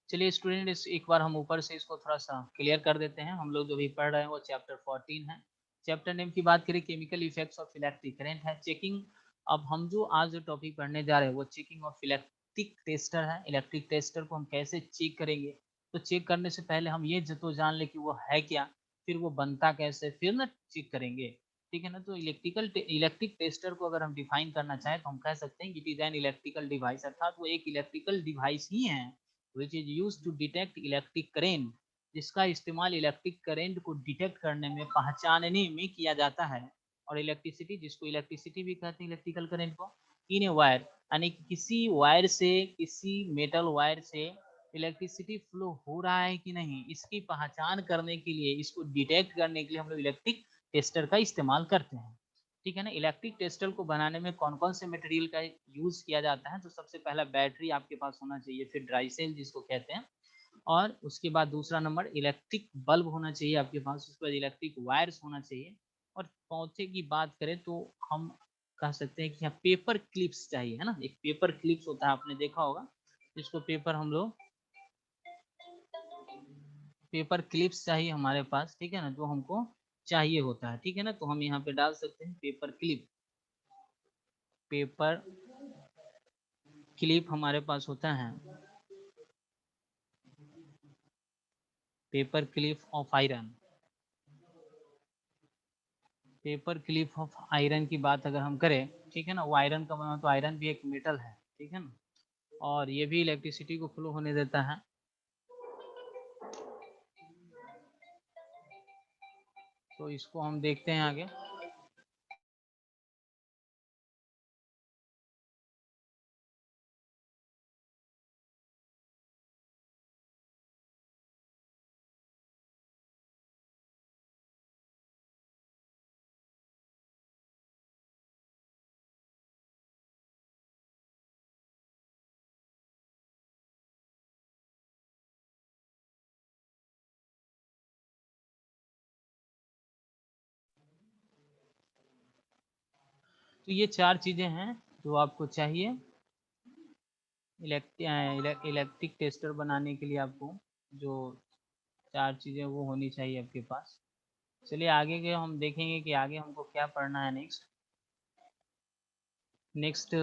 चलिए स्टूडेंट, इस एक बार हम ऊपर से इसको थोड़ा सा क्लियर कर देते हैं। हम लोग जो भी पढ़ रहे हैं वो चैप्टर 14 है। चैप्टर नेम की बात करें, chemical effects of electric current है। चेकिंग, अब हम जो आज जो टॉपिक पढ़ने जा रहे हैं वो चेकिंग ऑफ इलेक्ट्रिक टेस्टर है। इलेक्ट्रिक टेस्टर को हम कैसे चेक करेंगे, तो चेक करने से पहले हम ये तो जान ले कि वो है क्या, फिर वो बनता कैसे, फिर ना चेक करेंगे। ठीक है ना। तो इलेक्ट्रिक टेस्टर को अगर हम डिफाइन करना चाहें तो हम कह सकते हैं it is an electrical device, अर्थात वो एक इलेक्ट्रिकल डिवाइस ही है which is used to detect electric current, जिसका इस्तेमाल इलेक्ट्रिक करंट को डिटेक्ट करने में, पहचानने में किया जाता है। और इलेक्ट्रिसिटी, जिसको इलेक्ट्रिसिटी भी कहते हैं इलेक्ट्रिकल करंट को, इन ए वायर, यानी कि किसी वायर से, किसी मेटल वायर से इलेक्ट्रिसिटी फ्लो हो रहा है कि नहीं, इसकी पहचान करने के लिए, इसको डिटेक्ट करने के लिए हम लोग इलेक्ट्रिक टेस्टर का इस्तेमाल करते हैं। ठीक है ना। इलेक्ट्रिक टेस्टर को बनाने में कौन कौन से मटेरियल का यूज किया जाता है, तो सबसे पहला बैटरी आपके पास होना चाहिए, फिर ड्राई सेल जिसको कहते हैं, और उसके बाद दूसरा नंबर इलेक्ट्रिक बल्ब होना चाहिए आपके पास, उसके बाद इलेक्ट्रिक वायर्स होना चाहिए, और चौथे की बात करें तो हम कह सकते हैं कि यहाँ पेपर क्लिप्स चाहिए, है ना। एक पेपर क्लिप्स होता है, आपने देखा होगा, जिसको पेपर हम लोग, पेपर क्लिप्स चाहिए हमारे पास, ठीक है ना, जो हमको चाहिए होता है। ठीक है ना। तो हम यहाँ पे डाल सकते हैं पेपर क्लिप। पेपर क्लिप हमारे पास होता है, paper clip of iron. Paper clip of iron की बात अगर हम करें, ठीक है ना, वो आयरन का बना, तो आयरन भी एक मेटल है, ठीक है ना, और ये भी इलेक्ट्रिसिटी को फ्लो होने देता है। तो इसको हम देखते हैं आगे। तो ये चार चीजें हैं जो आपको चाहिए इलेक्ट्रिक टेस्टर बनाने के लिए। आपको जो चार चीजें वो होनी चाहिए आपके पास। चलिए आगे के हम देखेंगे कि आगे हमको क्या पढ़ना है। नेक्स्ट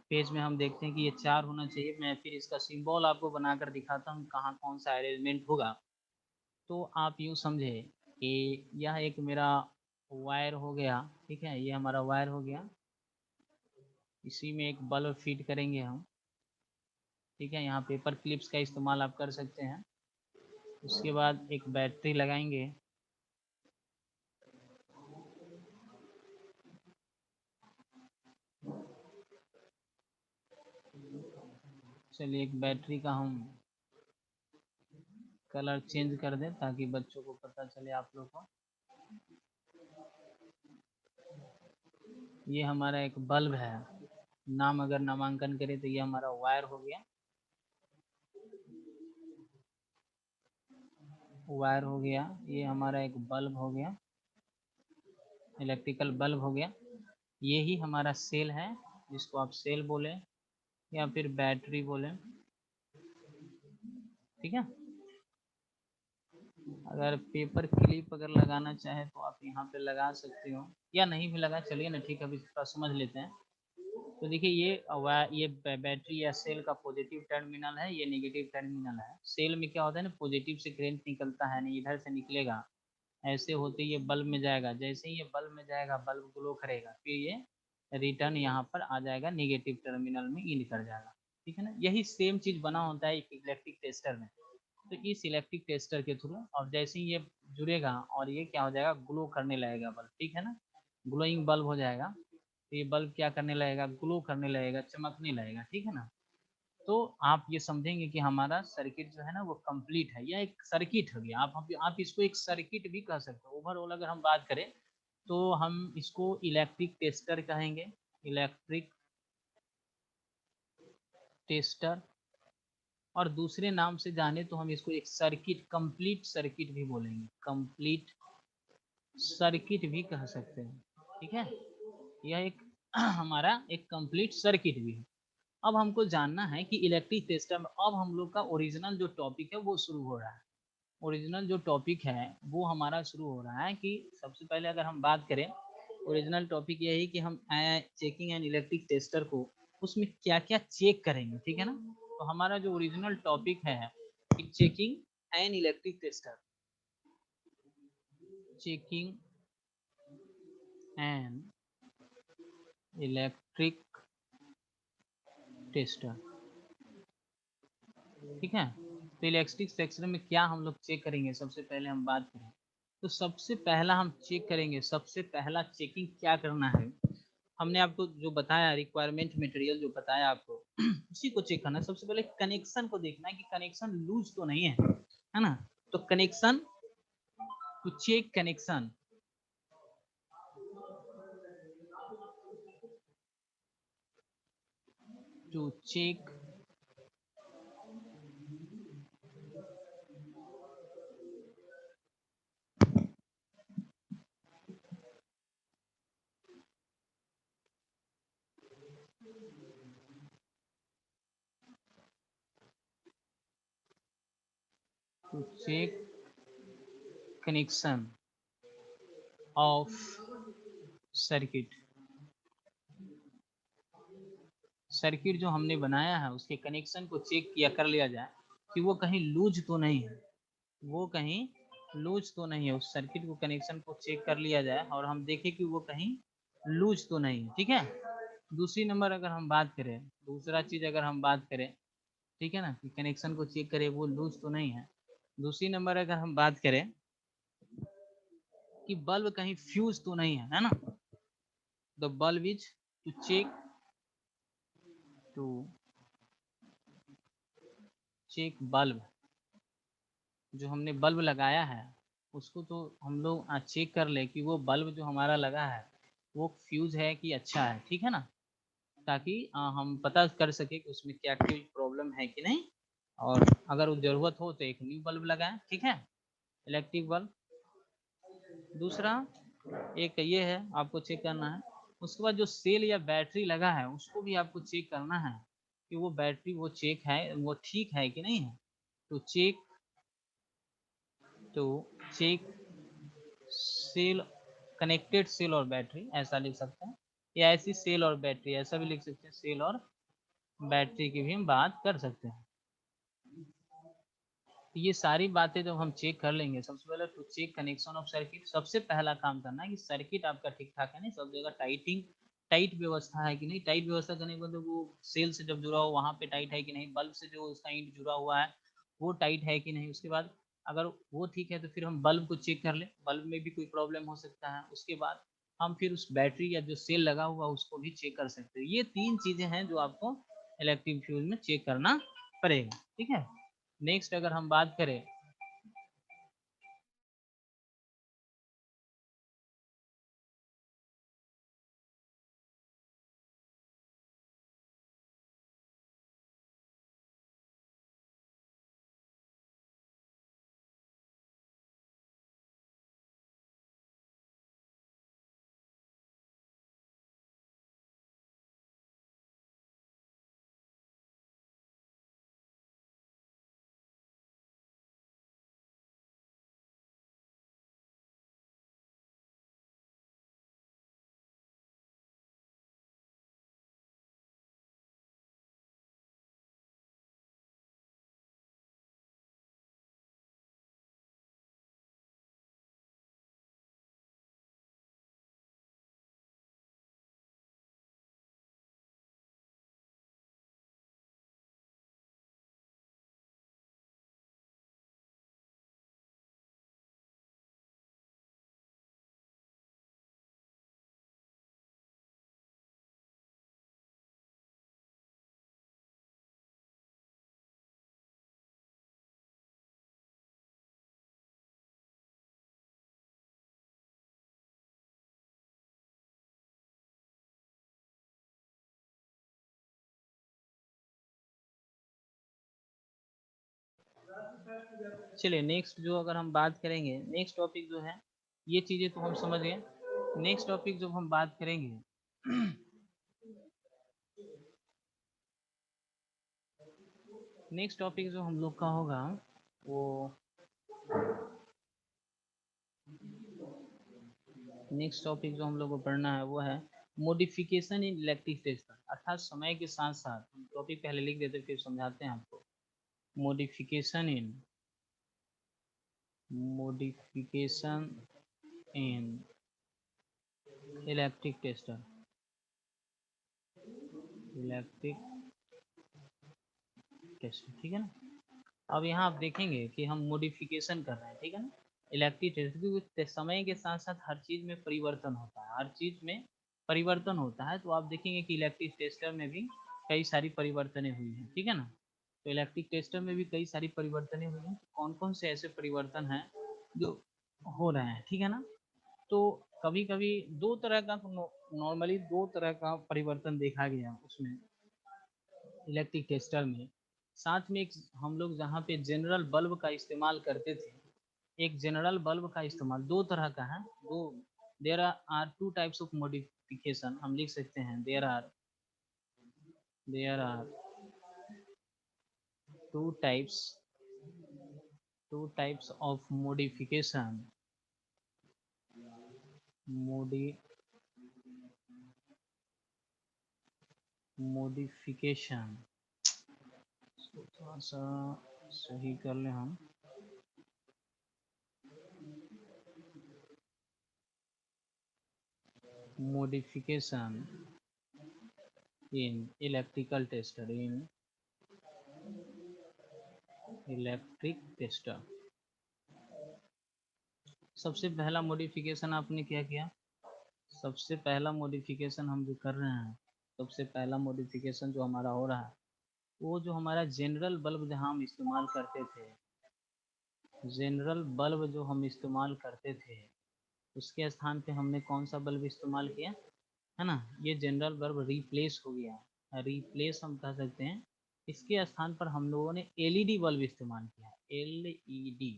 पेज में हम देखते हैं कि ये चार होना चाहिए। मैं फिर इसका सिंबल आपको बनाकर दिखाता हूँ कहाँ कौन सा अरेंजमेंट होगा। तो आप यूँ समझे कि यह एक मेरा वायर हो गया, ठीक है, ये हमारा वायर हो गया, इसी में एक बल्ब फिट करेंगे हम। ठीक है, यहाँ पेपर क्लिप्स का इस्तेमाल आप कर सकते हैं। उसके बाद एक बैटरी लगाएंगे। चलिए एक बैटरी का हम कलर चेंज कर दें ताकि बच्चों को पता चले, आप लोग को। ये हमारा एक बल्ब है, नाम अगर नामांकन करें तो ये हमारा वायर हो गया, वायर हो गया। ये हमारा एक बल्ब हो गया, इलेक्ट्रिकल बल्ब हो गया। ये ही हमारा सेल है, जिसको आप सेल बोले या फिर बैटरी बोले। ठीक है। अगर पेपर क्लिप अगर लगाना चाहे तो आप यहाँ पे लगा सकते हो, या नहीं भी लगा, चलिए ना, ठीक है, अभी थोड़ा समझ लेते हैं। तो देखिए ये बैटरी या सेल का पॉजिटिव टर्मिनल है, ये नेगेटिव टर्मिनल है। सेल में क्या होता है ना, पॉजिटिव से करंट निकलता है, नहीं इधर से निकलेगा, ऐसे होते ये बल्ब में जाएगा, जैसे ही ये बल्ब में जाएगा बल्ब ग्लो करेगा, फिर ये रिटर्न यहाँ पर आ जाएगा, नेगेटिव टर्मिनल में इन कर जाएगा। ठीक है ना। यही सेम चीज बना होता है एक इलेक्ट्रिक टेस्टर में। तो इस इलेक्ट्रिक टेस्टर के थ्रू, और जैसे ही ये जुड़ेगा और ये क्या हो जाएगा, ग्लो करने लगेगा बल्ब, ठीक है ना, ग्लोइंग बल्ब हो जाएगा। तो ये बल्ब क्या करने लगेगा, ग्लो करने लगेगा, चमकने लगेगा। ठीक है ना। तो आप ये समझेंगे कि हमारा सर्किट जो है ना वो कंप्लीट है, या एक सर्किट हो गया। आप इसको एक सर्किट भी कह सकते हो। ओवरऑल अगर हम बात करें तो हम इसको इलेक्ट्रिक टेस्टर कहेंगे, इलेक्ट्रिक टेस्टर। और दूसरे नाम से जाने तो हम इसको एक सर्किट, कंप्लीट सर्किट भी बोलेंगे, कंप्लीट सर्किट भी कह सकते हैं। ठीक है। यह एक हमारा एक कंप्लीट सर्किट भी है। अब हमको जानना है कि इलेक्ट्रिक टेस्टर में अब हम लोग का ओरिजिनल जो टॉपिक है वो शुरू हो रहा है। ओरिजिनल जो टॉपिक है वो हमारा शुरू हो रहा है कि सबसे पहले अगर हम बात करें, ओरिजिनल टॉपिक यही कि हम चेकिंग एंड इलेक्ट्रिक टेस्टर को उसमें क्या क्या चेक करेंगे, ठीक है ना। तो हमारा जो ओरिजिनल टॉपिक है कि checking and electric tester, checking and electric tester, ठीक है। तो इलेक्ट्रिक सेक्शन में क्या हम लोग चेक करेंगे, सबसे पहले हम बात करें तो सबसे पहला हम चेक करेंगे, सबसे पहला चेकिंग क्या करना है, हमने आपको जो बताया रिक्वायरमेंट मटेरियल जो बताया आपको उसी को चेक करना है। सबसे पहले कनेक्शन को देखना है कि कनेक्शन लूज तो नहीं है ना। तो connection, to check connection, to check to check connection of circuit, circuit जो हमने बनाया है उसके कनेक्शन को चेक किया कर लिया जाए कि वो कहीं लूज तो नहीं है, वो कहीं लूज तो नहीं है। उस सर्किट को कनेक्शन को चेक कर लिया जाए और हम देखें कि वो कहीं लूज तो नहीं है, ठीक है। दूसरी नंबर अगर हम बात करें, दूसरा चीज अगर हम बात करें, ठीक है ना, कि कनेक्शन को चेक करें वो लूज तो नहीं है। दूसरी नंबर अगर हम बात करें कि बल्ब कहीं फ्यूज तो नहीं है ना। The bulb is to check, to check bulb, जो हमने बल्ब लगाया है उसको तो हम लोग चेक कर ले कि वो बल्ब जो हमारा लगा है वो फ्यूज है कि अच्छा है, ठीक है ना। ताकि हम पता कर सके कि उसमें क्या कोई प्रॉब्लम है कि नहीं, और अगर ज़रूरत हो तो एक न्यू बल्ब लगाएं, ठीक है, इलेक्ट्रिक बल्ब। दूसरा एक ये है आपको चेक करना है। उसके बाद जो सेल या बैटरी लगा है उसको भी आपको चेक करना है कि वो बैटरी वो चेक है, वो ठीक है कि नहीं है। तो चेक, तो चेक सेल, कनेक्टेड सेल और बैटरी ऐसा लिख सकते हैं, या ऐसी सेल और बैटरी ऐसा भी लिख सकते हैं, सेल और बैटरी की भी हम बात कर सकते हैं। तो ये सारी बातें जब हम चेक कर लेंगे, सबसे पहले to check connection of circuit, सबसे पहला काम करना है कि सर्किट आपका ठीक ठाक है नहीं, सब जगह टाइटिंग टाइट व्यवस्था है कि नहीं। टाइट व्यवस्था करने के बाद वो सेल से जब जुड़ा हो वहाँ पे टाइट है कि नहीं, बल्ब से जो उसका इंट जुड़ा हुआ है वो टाइट है कि नहीं। उसके बाद अगर वो ठीक है तो फिर हम बल्ब को चेक कर ले, बल्ब में भी कोई प्रॉब्लम हो सकता है। उसके बाद हम फिर उस बैटरी या जो सेल लगा हुआ उसको भी चेक कर सकते हैं। ये तीन चीजें हैं जो आपको इलेक्ट्रिक फ्यूज में चेक करना पड़ेगा, ठीक है। नेक्स्ट अगर हम बात करें, चलिए नेक्स्ट जो अगर हम बात करेंगे, नेक्स्ट टॉपिक जो है, ये चीजें तो हम समझ गए। नेक्स्ट टॉपिक जब हम बात करेंगे नेक्स्ट टॉपिक जो हम लोग का होगा वो नेक्स्ट टॉपिक जो हम लोग को पढ़ना है वो है मॉडिफिकेशन इन इलेक्ट्रिक टेस्टर, अर्थात समय के साथ साथ हम टॉपिक पहले लिख देते फिर समझाते हैं आपको। मॉडिफिकेशन इन इलेक्ट्रिक टेस्टर, ठीक है ना। अब यहाँ आप देखेंगे कि हम मॉडिफिकेशन कर रहे हैं, ठीक है ना, इलेक्ट्रिक टेस्टर, क्योंकि समय के साथ साथ हर चीज में परिवर्तन होता है, हर चीज में परिवर्तन होता है। तो आप देखेंगे कि इलेक्ट्रिक टेस्टर में भी कई सारी परिवर्तनें हुई हैं, ठीक है ना। तो इलेक्ट्रिक टेस्टर में भी कई सारी परिवर्तनें हुई हैं। कौन कौन से ऐसे परिवर्तन हैं जो हो रहे हैं, ठीक है ना। तो कभी कभी दो तरह का, नॉर्मली दो तरह का परिवर्तन देखा गया उसमें इलेक्ट्रिक टेस्टर में। साथ में एक हम लोग जहाँ पे जनरल बल्ब का इस्तेमाल करते थे, एक जनरल बल्ब का इस्तेमाल दो तरह का है। दो there are two types of modification, हम लिख सकते हैं there are two types of modification modification थोड़ा सा सही कर लें हम। Modification in electrical tester, electric tester. सबसे पहला मॉडिफिकेशन आपने क्या किया, सबसे पहला मॉडिफिकेशन हम जो कर रहे हैं, सबसे पहला मॉडिफिकेशन जो हमारा हो रहा है वो जो हमारा जनरल बल्ब जहाँ हम इस्तेमाल करते थे, जनरल बल्ब जो हम इस्तेमाल करते थे उसके स्थान पे हमने कौन सा बल्ब इस्तेमाल किया, है ना। ये जनरल बल्ब रिप्लेस हो गया, रिप्लेस हम कह सकते हैं। इसके स्थान पर हम लोगों ने एलईडी बल्ब इस्तेमाल किया, एलईडी,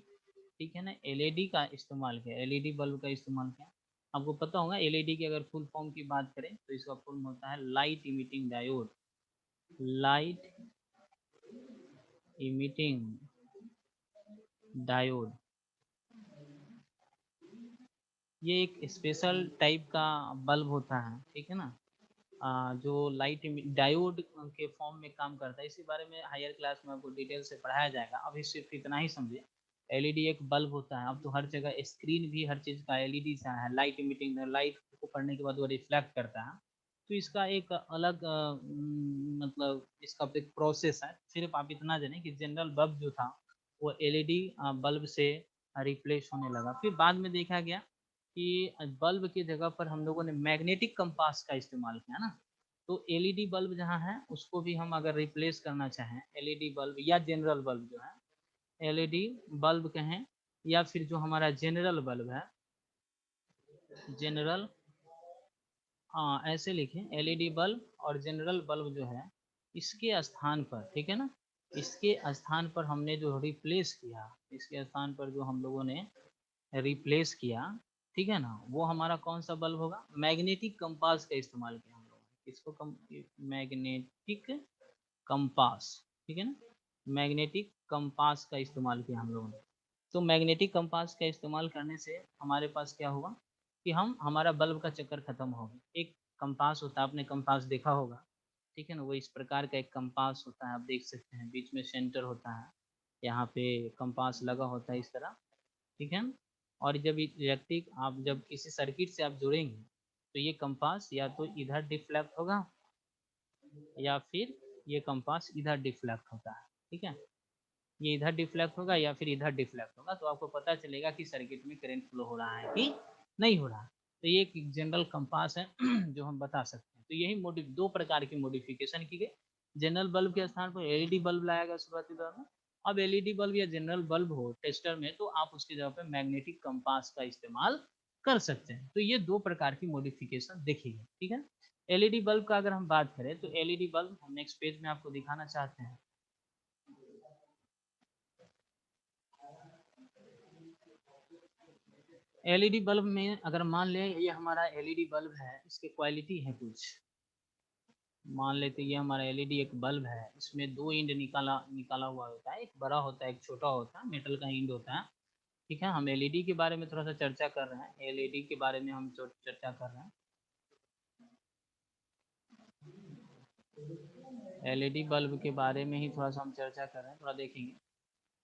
ठीक है ना, एलईडी का इस्तेमाल किया, एलईडी बल्ब का इस्तेमाल किया। आपको पता होगा एलईडी की अगर फुल फॉर्म की बात करें तो इसका फुल होता है light emitting diode, light emitting diode. ये एक स्पेशल टाइप का बल्ब होता है, ठीक है ना, जो लाइट डायोड के फॉर्म में काम करता है। इसी बारे में हायर क्लास में आपको डिटेल से पढ़ाया जाएगा, अभी सिर्फ इतना ही समझिए। एलईडी एक बल्ब होता है, अब तो हर जगह स्क्रीन भी हर चीज़ का एलईडी से है, लाइट इमिटिंग, लाइट को पढ़ने के बाद वो रिफ्लेक्ट करता है। तो इसका एक अलग मतलब इसका एक प्रोसेस है। सिर्फ आप इतना जाने कि जनरल बल्ब जो था वो एलईडी बल्ब से रिप्लेस होने लगा। फिर बाद में देखा गया कि बल्ब की जगह पर हम लोगों ने मैग्नेटिक कंपास का इस्तेमाल किया ना। तो एलईडी बल्ब जहाँ है उसको भी हम अगर रिप्लेस करना चाहें, एलईडी बल्ब या जनरल बल्ब जो है, एलईडी बल्ब कहें या फिर जो हमारा जनरल बल्ब है, जनरल, हाँ ऐसे लिखें, एलईडी बल्ब और जनरल बल्ब जो है इसके स्थान पर, ठीक है ना, इसके स्थान पर हमने जो रिप्लेस किया, इसके स्थान पर जो हम लोगों ने रिप्लेस किया, ठीक है ना, वो हमारा कौन सा बल्ब होगा, मैग्नेटिक कंपास का इस्तेमाल किया हम लोगों ने। इसको मैग्नेटिक कंपास, ठीक है ना, मैग्नेटिक कंपास का इस्तेमाल किया हम लोगों ने। तो मैग्नेटिक कंपास का इस्तेमाल करने से हमारे पास क्या हुआ कि हम हमारा बल्ब का चक्कर खत्म हो गया। एक कंपास होता है, आपने कंपास देखा होगा, ठीक है ना, वो इस प्रकार का एक कंपास होता है, आप देख सकते हैं बीच में सेंटर होता है, यहाँ पे कंपास लगा होता है इस तरह, ठीक है ना। और जब इलेक्ट्रिक आप जब किसी सर्किट से आप जुड़ेंगे तो ये कंपास या तो इधर डिफ्लेक्ट होगा या फिर ये कंपास इधर डिफ्लेक्ट होता है, ठीक है, ये इधर डिफ्लेक्ट होगा या फिर इधर डिफ्लेक्ट होगा, तो आपको पता चलेगा कि सर्किट में करंट फ्लो हो रहा है कि नहीं हो रहा। तो ये एक जनरल कंपास है जो हम बता सकते हैं। तो यही दो प्रकार की मॉडिफिकेशन की गई। जनरल बल्ब के स्थान पर एलईडी बल्ब लाया गया शुरुआती दौर में। अब एलईडी बल्ब या जनरल बल्ब हो टेस्टर में तो आप उसकी जगह पे मैग्नेटिक कंपास का इस्तेमाल कर सकते हैं। तो ये दो प्रकार की मॉडिफिकेशन देखी गई, ठीक है। एलईडी बल्ब का अगर हम बात करें तो एलईडी बल्ब हम नेक्स्ट पेज में आपको दिखाना चाहते हैं। एलईडी बल्ब में अगर मान लें ये हमारा एलईडी बल्ब है, इसकी क्वालिटी है कुछ, मान लेते ये हमारा एलईडी एक बल्ब है, इसमें दो इंड निकाला निकाला हुआ होता है, एक बड़ा होता है एक छोटा होता है, मेटल का इंड होता है। ठीक है, हम एलईडी के बारे में थोड़ा सा चर्चा कर रहे हैं, एलईडी के बारे में हम चर्चा कर रहे हैं। एलईडी बल्ब के बारे में ही थोड़ा सा हम चर्चा कर रहे हैं, थोड़ा देखेंगे।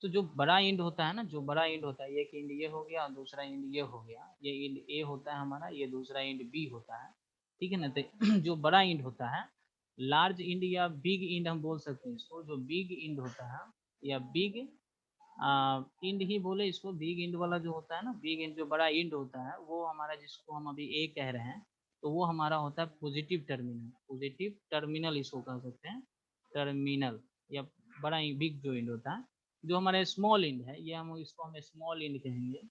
तो जो बड़ा इंड होता है ना, जो बड़ा इंड होता है, एक इंड ये हो गया और दूसरा इंड ये हो गया, ये इंड ए होता है हमारा, ये दूसरा इंड बी होता है। ठीक है ना, तो जो बड़ा इंड होता है, लार्ज इंड या बिग इंड हम बोल सकते हैं इसको, जो बिग इंड होता है या बिग इंड ही बोले इसको, बिग इंड वाला जो होता है ना, बिग इंड जो बड़ा इंड होता है वो हमारा, जिसको हम अभी ए कह रहे हैं, तो वो हमारा होता है पॉजिटिव टर्मिनल, पॉजिटिव टर्मिनल इसको कह सकते हैं, टर्मिनल, या बड़ा बिग जो इंड होता है। जो हमारे स्मॉल इंड है, ये हम इसको हम स्मॉल इंड कहेंगे,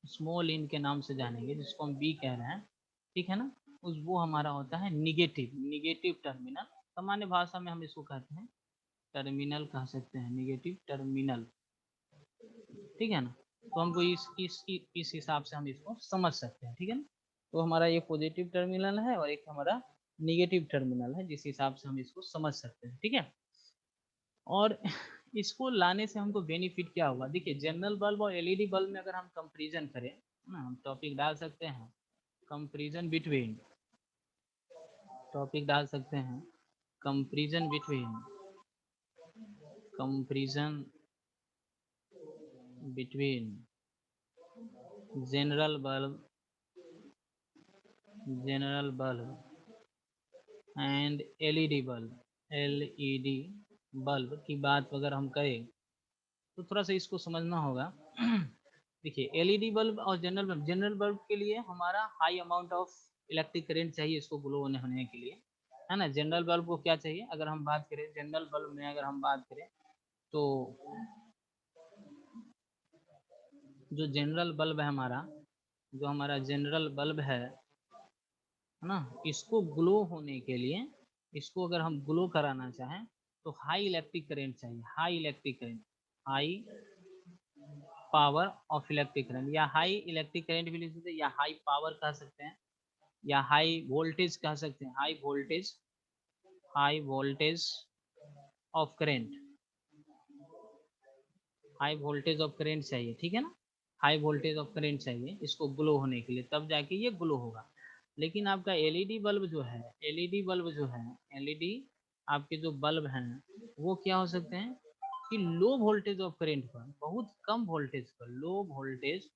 स्मॉल इंड के नाम से जानेंगे, जिसको हम बी कह रहे हैं। ठीक है ना, उस वो हमारा होता है निगेटिव, निगेटिव टर्मिनल, सामान्य भाषा में हम इसको कहते हैं टर्मिनल कह सकते हैं, निगेटिव टर्मिनल। ठीक है ना, तो हमको इस हिसाब से हम इसको समझ सकते हैं। ठीक है ना, तो हमारा ये पॉजिटिव टर्मिनल है और एक हमारा निगेटिव टर्मिनल है, जिस हिसाब से हम इसको समझ सकते हैं। ठीक है, और इसको लाने से हमको बेनिफिट क्या होगा, देखिए जनरल बल्ब और एलईडी बल्ब में अगर हम कंपैरिजन करें ना, हम टॉपिक डाल सकते हैं कंपैरिजन बिटवीन, टॉपिक डाल सकते हैं comparison between, comparison between general bulb, general bulb and LED bulb, LED bulb की बात अगर हम करें तो थोड़ा सा इसको समझना होगा। देखिए एलईडी बल्ब और जनरल बल्ब के लिए हमारा high amount of electric current चाहिए इसको ग्लो होने के लिए, है ना। जनरल बल्ब को क्या चाहिए, अगर हम बात करें जनरल बल्ब में, अगर हम बात करें तो जो जनरल बल्ब है हमारा, जो हमारा जनरल बल्ब है ना, इसको ग्लो होने के लिए, इसको अगर हम ग्लो कराना चाहें तो हाई इलेक्ट्रिक करंट चाहिए, high electric current, high power of electric current, या हाई इलेक्ट्रिक करंट भी लिख सकते हैं, या हाई पावर कह सकते हैं, या हाई वोल्टेज कह सकते हैं, high voltage, high voltage of current, high voltage of current चाहिए। ठीक है ना, हाई वोल्टेज ऑफ करंट चाहिए इसको ग्लो होने के लिए, तब जाके ये ग्लो होगा। लेकिन आपका एलईडी बल्ब जो है, एलईडी बल्ब जो है, एलईडी आपके जो बल्ब हैं वो क्या हो सकते हैं कि लो वोल्टेज ऑफ करंट पर, बहुत कम वोल्टेज पर, low voltage,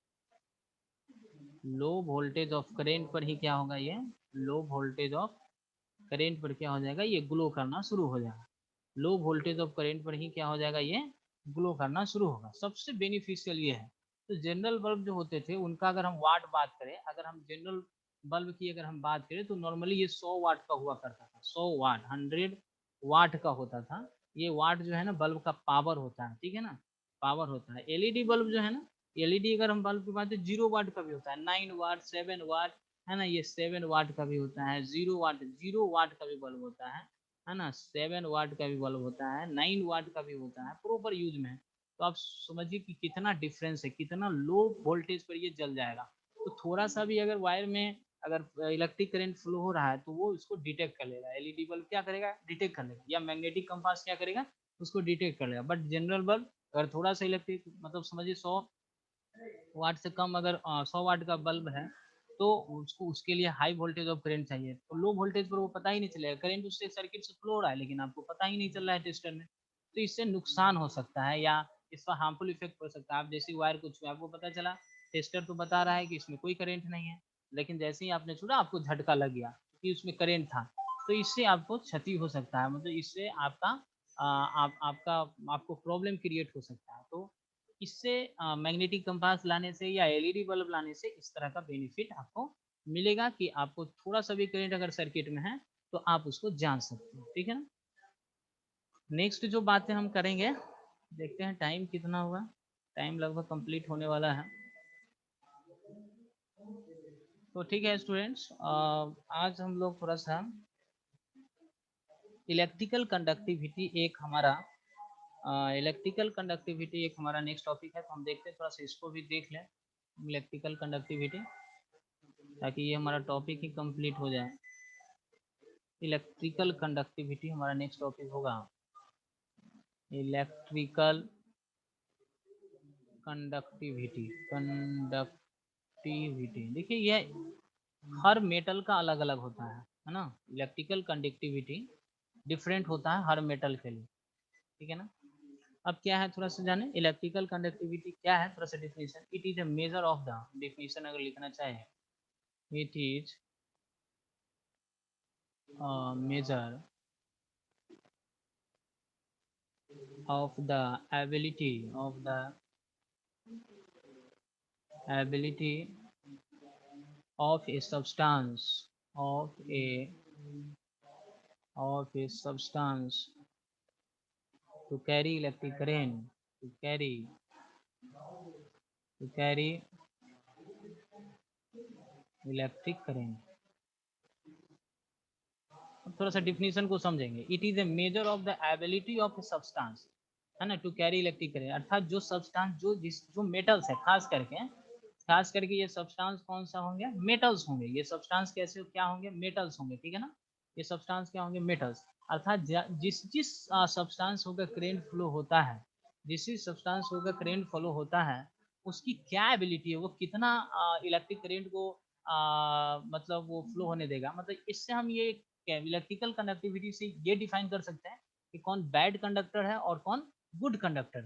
low voltage of current पर ही क्या होगा, ये लो वोल्टेज ऑफ करंट पर क्या हो जाएगा, ये ग्लो करना शुरू हो जाएगा। लो वोल्टेज ऑफ करंट पर ही क्या हो जाएगा, ये ग्लो करना शुरू होगा। सबसे बेनिफिशियल ये है। तो जनरल बल्ब जो होते थे उनका अगर हम वाट बात करें, अगर हम जनरल बल्ब की अगर हम बात करें तो नॉर्मली ये 100 वाट का हुआ करता था, 100 वाट, 100 वाट का होता था। ये वाट जो है ना बल्ब का पावर होता है। ठीक है ना, पावर होता है। एलईडी बल्ब जो है ना, एलईडी अगर हम बल्ब की बात करें 0 वाट का भी होता है, 9 वाट, 7 वाट, है ना, ये 7 वाट का भी होता है, 0 वाट, 0 वाट का भी बल्ब होता है ना, 7 वाट का भी बल्ब होता है, 9 वाट का भी होता है, प्रॉपर यूज में है। तो आप समझिए कि कितना डिफरेंस है, कितना लो वोल्टेज पर ये जल जाएगा। तो थोड़ा सा भी अगर वायर में अगर इलेक्ट्रिक करंट फ्लो हो रहा है तो वो इसको डिटेक्ट कर लेगा, एलईडी बल्ब क्या करेगा, डिटेक्ट कर लेगा, या मैग्नेटिक कंपास क्या करेगा, उसको डिटेक्ट कर लेगा। बट जनरल बल्ब अगर थोड़ा सा इलेक्ट्रिक, मतलब समझिए 100 वाट से कम, अगर 100 वाट का बल्ब है तो उसको, उसके लिए हाई वोल्टेज ऑफ करंट चाहिए। तो लो वोल्टेज पर वो पता ही नहीं चलेगा, करंट उससे सर्किट से फ्लो हो रहा है लेकिन आपको पता ही नहीं चल रहा है टेस्टर में। तो इससे नुकसान हो सकता है या इसका हार्मफुल इफेक्ट पड़ सकता है। आप जैसे वायर को छुए, आपको पता चला, टेस्टर तो बता रहा है कि इसमें कोई करंट नहीं है, लेकिन जैसे ही आपने छुआ आपको झटका लग गया क्योंकि उसमें करंट था। तो इससे आपको क्षति हो सकता है, मतलब इससे आपका आपका आपको प्रॉब्लम क्रिएट हो सकता है। तो इससे मैग्नेटिक कंपास लाने से या एलईडी बल्ब लाने से इस तरह का बेनिफिट आपको मिलेगा कि आपको थोड़ा सा भी करंट अगर सर्किट में है तो आप उसको जान सकते हैं। ठीक है ना, नेक्स्ट जो बातें हम करेंगे, देखते हैं टाइम कितना हुआ, टाइम लगभग कंप्लीट होने वाला है। तो ठीक है स्टूडेंट्स, आज हम लोग थोड़ा सा इलेक्ट्रिकल कंडक्टिविटी एक हमारा, इलेक्ट्रिकल कंडक्टिविटी एक हमारा नेक्स्ट टॉपिक है, तो हम देखते हैं थोड़ा सा इसको भी देख लें, इलेक्ट्रिकल कंडक्टिविटी, ताकि ये हमारा टॉपिक ही कंप्लीट हो जाए। इलेक्ट्रिकल कंडक्टिविटी हमारा नेक्स्ट टॉपिक होगा। इलेक्ट्रिकल कंडक्टिविटी देखिए ये हर मेटल का अलग अलग होता है ना। इलेक्ट्रिकल कंडक्टिविटी डिफरेंट होता है हर मेटल के लिए, ठीक है ना। अब क्या है थोड़ा सा जाने, इलेक्ट्रिकल कंडक्टिविटी क्या है, थोड़ा सा definition. It is a measure of the, definition अगर लिखना चाहे, it is measure of the ability of a substance to carry electric current, to carry electric current। थोड़ा सा डिफिनेशन को समझेंगे। It is a major of the ability of a substance, है ना, to carry electric current. अर्थात जो substance जो metals है, खास करके ये सब्सटेंस कौन सा होंगे, मेटल्स होंगे। ये सब्सटेंस कैसे क्या होंगे, मेटल्स होंगे, ठीक है ना। ये सब्सटेंस क्या होंगे, मेटल्स। अर्थात जिस जिस सब्सटेंस होकर करंट फ्लो होता है, जिस जिस सब्सटेंस होकर करंट फ्लो होता है, उसकी क्या एबिलिटी है, वो कितना इलेक्ट्रिक करंट को मतलब वो फ्लो होने देगा। मतलब इससे हम ये इलेक्ट्रिकल कंडक्टिविटी से ये डिफाइन कर सकते हैं कि कौन बैड कंडक्टर है और कौन गुड कंडक्टर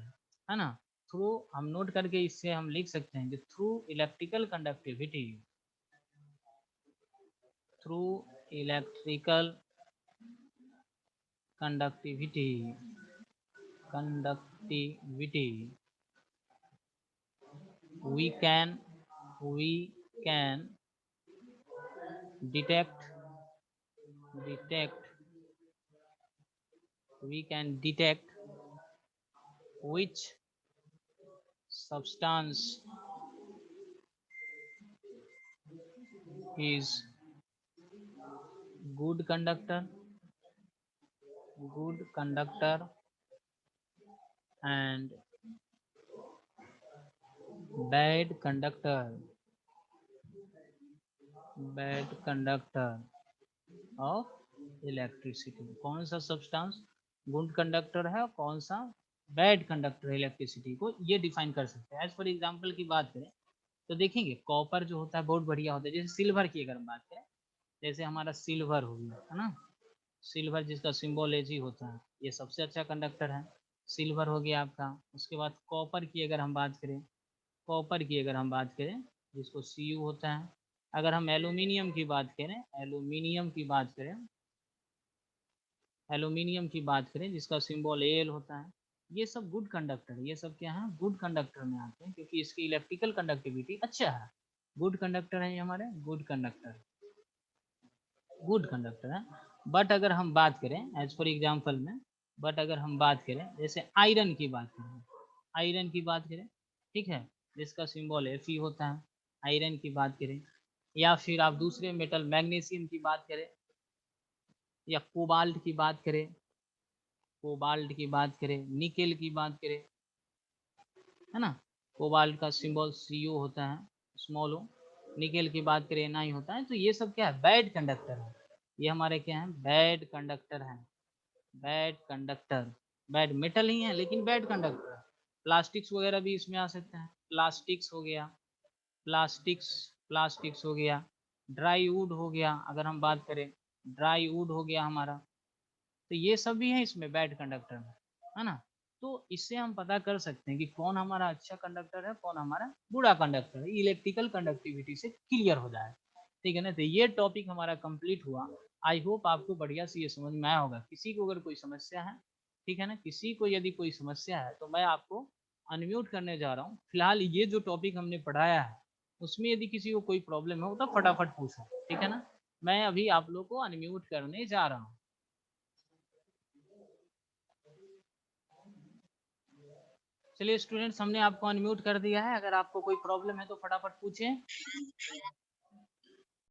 है ना। थ्रू हम नोट करके इससे हम लिख सकते हैं कि through electrical conductivity we can detect which substance is good conductor and bad conductor of electricity. कौन सा सब्सटेंस गुड कंडक्टर है और कौन सा बैड कंडक्टर है इलेक्ट्रिसिटी को, ये डिफाइन कर सकते हैं। एज फॉर एग्जांपल की बात करें तो देखेंगे कॉपर जो होता है बहुत बढ़िया होता है। जैसे सिल्वर की अगर हम बात करें, जैसे हमारा सिल्वर हो गया, है ना, सिल्वर जिसका सिंबल एजी होता है, ये सबसे अच्छा कंडक्टर है। सिल्वर हो गया आपका। उसके बाद कॉपर की अगर हम बात करें, जिसको सी यू होता है। अगर हम एल्यूमिनियम की बात करें, जिसका सिंबल एल होता है, ये सब गुड कंडक्टर है। ये सब क्या है, गुड कंडक्टर में आते हैं, क्योंकि इसकी इलेक्ट्रिकल कंडक्टिविटी अच्छा है। गुड कंडक्टर है ये हमारे, गुड कंडक्टर है। बट अगर हम बात करें एज फॉर एग्जाम्पल में, जैसे आयरन की बात करें, ठीक है, जिसका सिंबल Fe होता है, आयरन की बात करें, या फिर आप दूसरे मेटल मैग्नीशियम की बात करें, या कोबाल्ट की बात करें, निकेल की बात करें, है ना, कोबाल्ट का सिंबल Cu होता है, स्मॉल ओ। निकेल की बात करें ना ही होता है। तो ये सब क्या है, बैड कंडक्टर है। ये हमारे क्या है, बैड कंडक्टर है। बैड मेटल ही है लेकिन बैड कंडक्टर है। प्लास्टिक्स वगैरह भी इसमें आ सकते हैं। प्लास्टिक्स हो गया, ड्राई वुड हो गया, अगर हम बात करें ड्राई वुड हो गया हमारा। तो ये सब भी है इसमें बैड कंडक्टर में, है ना। तो इससे हम पता कर सकते हैं कि कौन हमारा अच्छा कंडक्टर है, कौन हमारा बुरा कंडक्टर है। इलेक्ट्रिकल कंडक्टिविटी से क्लियर हो जाए, ठीक है ना। तो ये टॉपिक हमारा कंप्लीट हुआ। आई होप आपको बढ़िया से ये समझ में आया होगा। किसी को अगर कोई समस्या है, ठीक है ना, किसी को यदि कोई समस्या है तो मैं आपको अनम्यूट करने जा रहा हूँ। फिलहाल ये जो टॉपिक हमने पढ़ाया है उसमें यदि किसी को कोई प्रॉब्लम हो तो फटाफट पूछो, ठीक है ना। मैं अभी आप लोग को अनम्यूट करने जा रहा हूँ। चलिए स्टूडेंट्स, हमने आपको अनम्यूट कर दिया है। अगर आपको कोई प्रॉब्लम है तो फटाफट पूछें।